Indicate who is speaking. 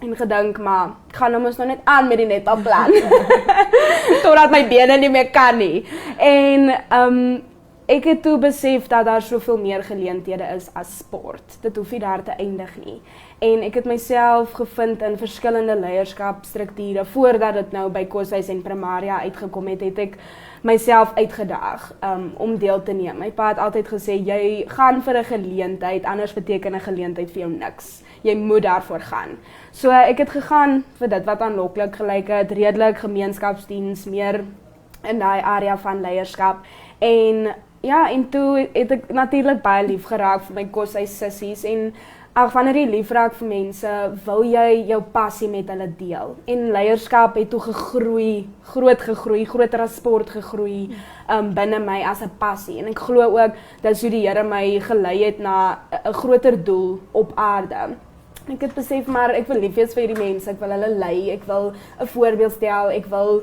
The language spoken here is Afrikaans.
Speaker 1: en gedink, maar ek gaan nou mos nou net aan met die netbalplan. Totdat my bene nie meer kan nie. En ek het toe besef dat daar soveel meer geleenthede is as sport. Dit hoef nie daar te eindig nie. En ek het myself gevind in verskillende leierskapstrukture. Voordat dit nou by Koshuis en Primaria uitgekom het ek myself uitgedaag om deel te neem. My pa het altyd gesê, jy gaan vir 'n geleentheid, anders beteken 'n geleentheid vir jou niks. Jy moet daarvoor gaan. So ek het gegaan vir dit wat aanloklik gelyk het, redelik gemeenskapsdiens, meer in daai area van leierskap. En ja, en toe het ek natuurlik baie lief geraak vir my Koshuis sissies en wanneer jy lief raak vir mense, wil jy jou passie met hulle deel. En leierskap het toe gegroei, groter as sport gegroei binne my as 'n passie. En ek glo ook dat so die Here my gelei het na 'n groter doel op aarde. Ek het besef, maar ek wil lief wees vir hierdie mense, ek wil hulle lei, ek wil 'n voorbeeld stel, ek wil